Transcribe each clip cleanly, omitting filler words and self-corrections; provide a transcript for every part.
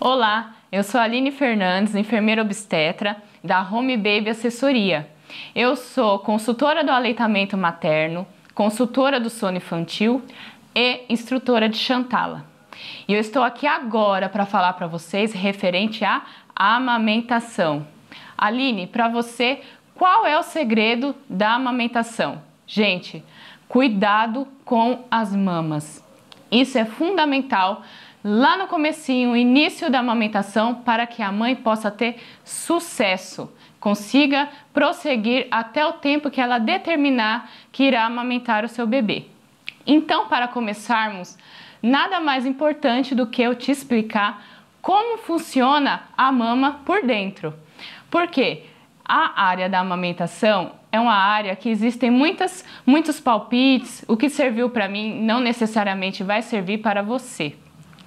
Olá, eu sou a Aline Fernandes, enfermeira obstetra da Home Baby Assessoria. Eu sou consultora do aleitamento materno, consultora do sono infantil e instrutora de Chantala. E eu estou aqui agora para falar para vocês referente à amamentação. Aline, para você, qual é o segredo da amamentação? Gente, cuidado com as mamas. Isso é fundamental lá no comecinho, início da amamentação, para que a mãe possa ter sucesso, consiga prosseguir até o tempo que ela determinar que irá amamentar o seu bebê. Então, para começarmos, nada mais importante do que eu te explicar como funciona a mama por dentro. Porque a área da amamentação é uma área que existem muitos palpites. O que serviu para mim não necessariamente vai servir para você.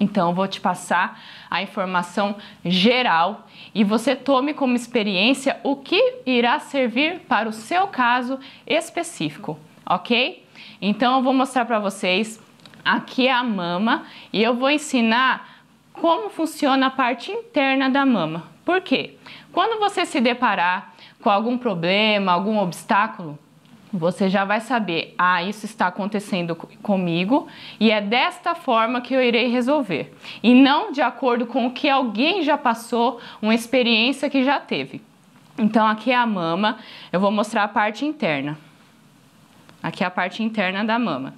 Então, eu vou te passar a informação geral e você tome como experiência o que irá servir para o seu caso específico, ok? Então, eu vou mostrar para vocês, aqui é a mama e eu vou ensinar como funciona a parte interna da mama. Por quê? Quando você se deparar com algum problema, algum obstáculo, você já vai saber, isso está acontecendo comigo e é desta forma que eu irei resolver. E não de acordo com o que alguém já passou, uma experiência que já teve. Então, aqui é a mama, eu vou mostrar a parte interna. Aqui é a parte interna da mama.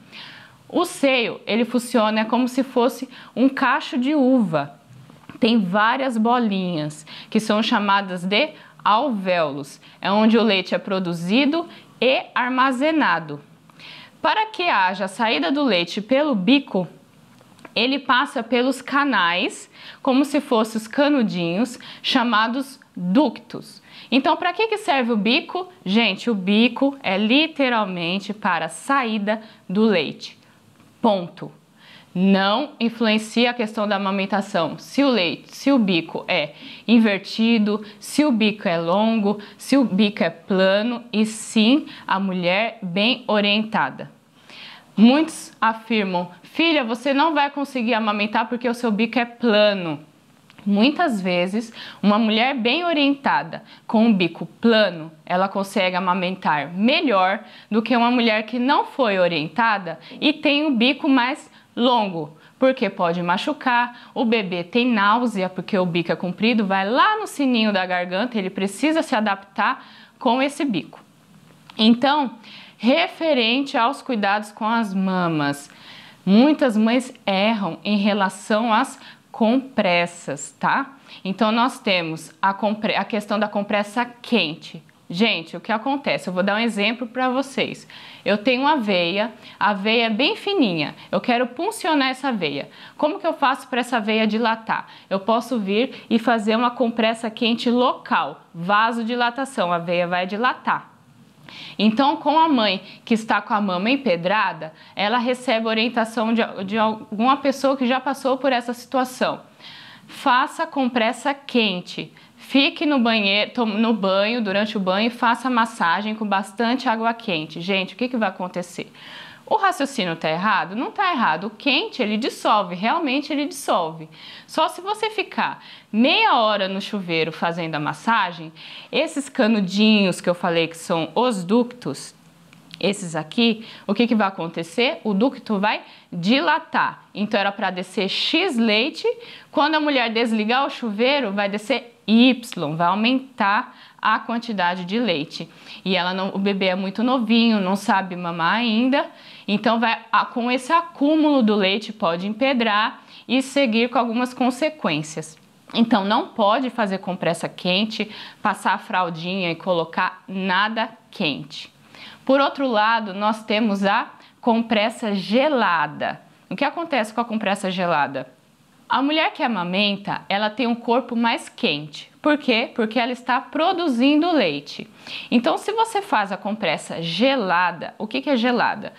O seio, ele funciona como se fosse um cacho de uva. Tem várias bolinhas, que são chamadas de alvéolos. É onde o leite é produzido e armazenado. Para que haja a saída do leite pelo bico, ele passa pelos canais, como se fossem os canudinhos, chamados ductos. Então, para que serve o bico? Gente, o bico é literalmente para a saída do leite. Ponto. Não influencia a questão da amamentação. Se o bico é invertido, se o bico é longo, se o bico é plano, e sim a mulher bem orientada. Muitos afirmam, filha, você não vai conseguir amamentar porque o seu bico é plano. Muitas vezes, uma mulher bem orientada, com um bico plano, ela consegue amamentar melhor do que uma mulher que não foi orientada e tem um bico mais longo, porque pode machucar, o bebê tem náusea, porque o bico é comprido, vai lá no sininho da garganta, ele precisa se adaptar com esse bico. Então, referente aos cuidados com as mamas, muitas mães erram em relação às compressas, tá? Então, nós temos a questão da compressa quente. Gente, o que acontece? Eu vou dar um exemplo para vocês. Eu tenho uma veia, a veia é bem fininha, eu quero puncionar essa veia. Como que eu faço para essa veia dilatar? Eu posso vir e fazer uma compressa quente local, vasodilatação, a veia vai dilatar. Então, com a mãe que está com a mama empedrada, ela recebe orientação de alguma pessoa que já passou por essa situação. Faça compressa quente. Fique no banho, durante o banho, faça massagem com bastante água quente. Gente, o que vai acontecer? O raciocínio está errado? Não está errado. O quente, ele dissolve, realmente ele dissolve. Só se você ficar meia hora no chuveiro fazendo a massagem, esses canudinhos que eu falei que são os ductos, esses aqui, o que vai acontecer? O ducto vai dilatar. Então, era para descer X leite. Quando a mulher desligar o chuveiro, vai descer Y, vai aumentar a quantidade de leite. E o bebê é muito novinho, não sabe mamar ainda. Então, com esse acúmulo do leite, pode empedrar e seguir com algumas consequências. Então, não pode fazer compressa quente, passar a fraldinha e colocar nada quente. Por outro lado, nós temos a compressa gelada. O que acontece com a compressa gelada? A mulher que amamenta, ela tem um corpo mais quente. Por quê? Porque ela está produzindo leite. Então, se você faz a compressa gelada, o que é gelada?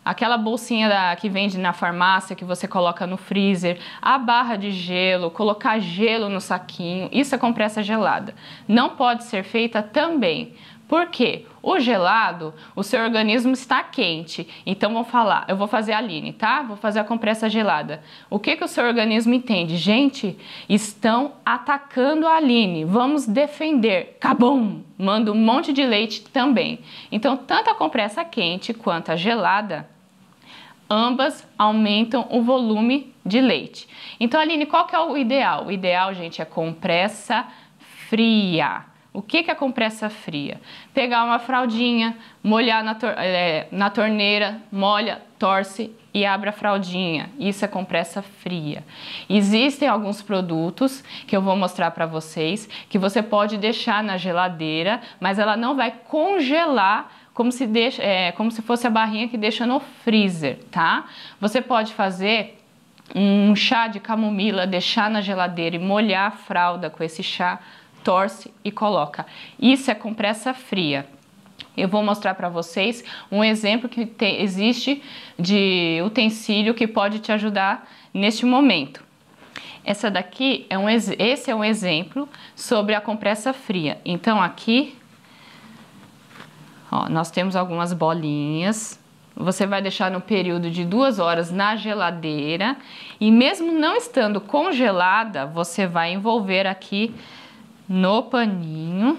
Aquela bolsinha que vende na farmácia, que você coloca no freezer, a barra de gelo, colocar gelo no saquinho, isso é compressa gelada. Não pode ser feita também. Por quê? O gelado, o seu organismo está quente. Então, eu vou fazer a Aline, tá? Vou fazer a compressa gelada. O que o seu organismo entende? Gente, estão atacando a Aline. Vamos defender. Cabum! Manda um monte de leite também. Então, tanto a compressa quente quanto a gelada, ambas aumentam o volume de leite. Então, Aline, qual que é o ideal? O ideal, gente, é compressa fria. O que é compressa fria? Pegar uma fraldinha, molhar na torneira, molha, torce e abre a fraldinha. Isso é compressa fria. Existem alguns produtos que eu vou mostrar para vocês que você pode deixar na geladeira, mas ela não vai congelar como se fosse a barrinha que deixa no freezer, tá? Você pode fazer um chá de camomila, deixar na geladeira e molhar a fralda com esse chá, torce e coloca. Isso é compressa fria. Eu vou mostrar para vocês um exemplo que existe de utensílio que pode te ajudar neste momento. Esse é um exemplo sobre a compressa fria. Então aqui, ó, nós temos algumas bolinhas. Você vai deixar no período de 2 horas na geladeira e mesmo não estando congelada, você vai envolver aqui no paninho.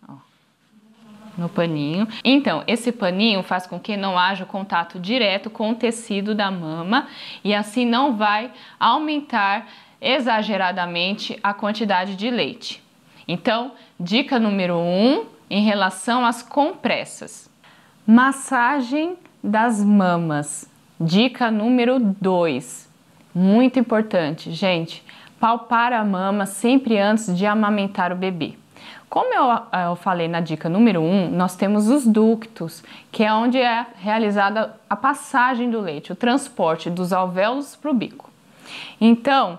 Ó, no paninho. Então, esse paninho faz com que não haja contato direto com o tecido da mama e assim não vai aumentar exageradamente a quantidade de leite. Então, dica número 1, em relação às compressas. Massagem das mamas. Dica número 2. Muito importante, gente. Palpar a mama sempre antes de amamentar o bebê. Como eu falei na dica número 1, nós temos os ductos, que é onde é realizada a passagem do leite, o transporte dos alvéolos para o bico. Então,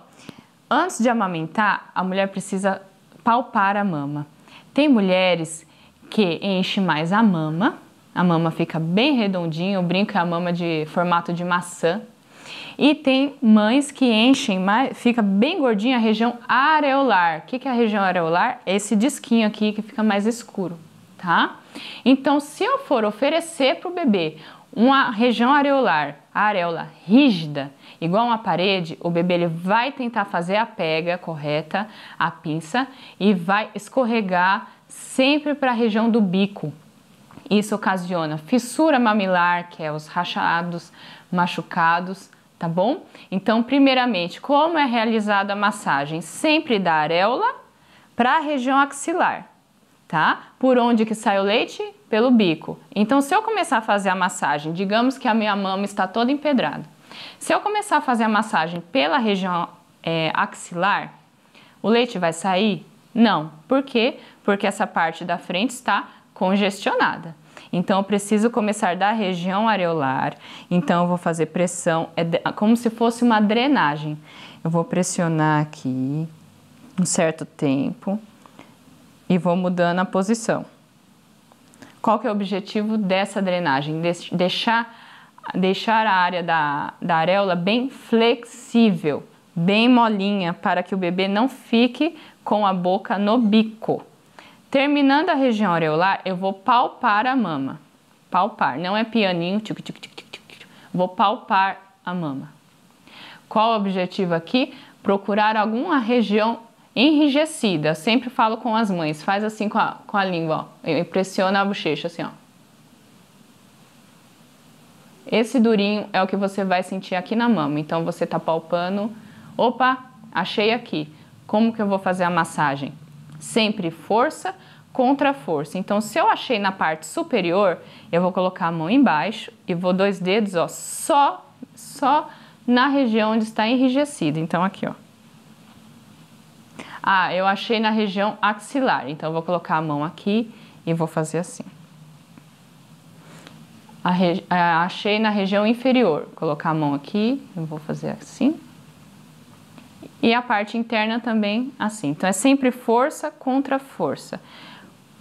antes de amamentar, a mulher precisa palpar a mama. Tem mulheres que enche mais a mama fica bem redondinha, eu brinco que é a mama de formato de maçã. E tem mães que enchem mais, fica bem gordinha a região areolar. O que é a região areolar? É esse disquinho aqui que fica mais escuro, tá? Então, se eu for oferecer para o bebê uma região areolar, a areola rígida, igual uma parede, o bebê ele vai tentar fazer a pega correta, a pinça, e vai escorregar sempre para a região do bico. Isso ocasiona fissura mamilar, que é os rachados, machucados, tá bom? Então, primeiramente, como é realizada a massagem? Sempre da areola para a região axilar, tá? Por onde que sai o leite? Pelo bico. Então, se eu começar a fazer a massagem, digamos que a minha mama está toda empedrada. Se eu começar a fazer a massagem pela região axilar, o leite vai sair? Não. Por quê? Porque essa parte da frente está congestionada. Então, eu preciso começar da região areolar. Então, eu vou fazer pressão, como se fosse uma drenagem. Eu vou pressionar aqui um certo tempo e vou mudando a posição. Qual que é o objetivo dessa drenagem? Deixar a área da areola bem flexível, bem molinha, para que o bebê não fique com a boca no bico. Terminando a região areolar, eu vou palpar a mama. Palpar, não é pianinho, vou palpar a mama. Qual o objetivo aqui? Procurar alguma região enrijecida. Eu sempre falo com as mães, faz assim com a língua, ó, e pressiona a bochecha assim, ó. Esse durinho é o que você vai sentir aqui na mama. Então, você tá palpando, opa, achei aqui. Como que eu vou fazer a massagem? Sempre força contra força. Então, se eu achei na parte superior, eu vou colocar a mão embaixo e vou 2 dedos, ó, só na região onde está enrijecido. Então, aqui, ó. Ah, eu achei na região axilar. Então, eu vou colocar a mão aqui e vou fazer assim. Achei na região inferior. Colocar a mão aqui, eu vou fazer assim. E a parte interna também assim. Então, é sempre força contra força.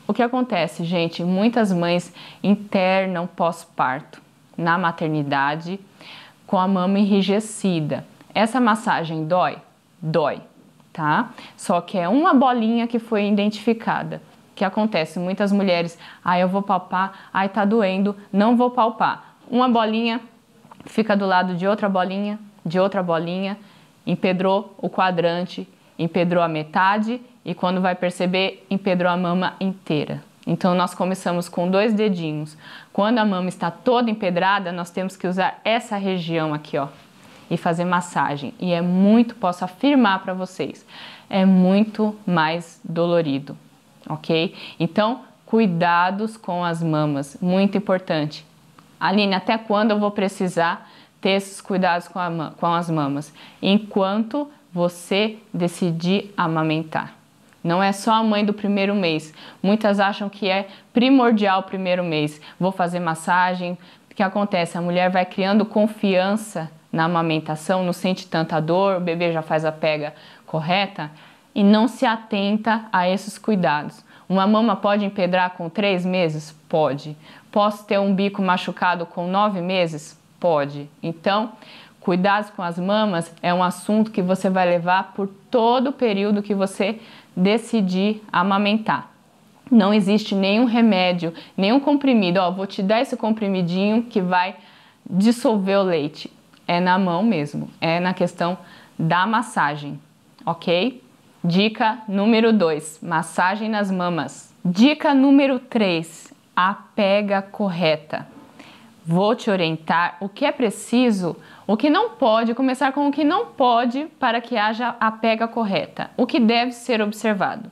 O que acontece, gente? Muitas mães internam pós-parto, na maternidade com a mama enrijecida. Essa massagem dói? Dói, tá? Só que é uma bolinha que foi identificada. O que acontece? Muitas mulheres, eu vou palpar, tá doendo, não vou palpar. Uma bolinha fica do lado de outra bolinha, empedrou o quadrante, empedrou a metade e quando vai perceber, empedrou a mama inteira. Então nós começamos com 2 dedinhos. Quando a mama está toda empedrada, nós temos que usar essa região aqui, ó, e fazer massagem. E é muito, posso afirmar para vocês, é muito mais dolorido, ok? Então, cuidados com as mamas, muito importante. Aline, até quando eu vou precisar ter esses cuidados com as mamas? Enquanto você decidir amamentar. Não é só a mãe do primeiro mês. Muitas acham que é primordial o primeiro mês. Vou fazer massagem. O que acontece? A mulher vai criando confiança na amamentação, não sente tanta dor, o bebê já faz a pega correta e não se atenta a esses cuidados. Uma mama pode empedrar com 3 meses? Pode. Posso ter um bico machucado com 9 meses? Pode. Então, cuidados com as mamas é um assunto que você vai levar por todo o período que você decidir amamentar. Não existe nenhum remédio, nenhum comprimido. Vou te dar esse comprimidinho que vai dissolver o leite. É na mão mesmo, é na questão da massagem, ok? Dica número 2, massagem nas mamas. Dica número 3, a pega correta. Vou te orientar o que é preciso, o que não pode, começar com o que não pode para que haja a pega correta, o que deve ser observado.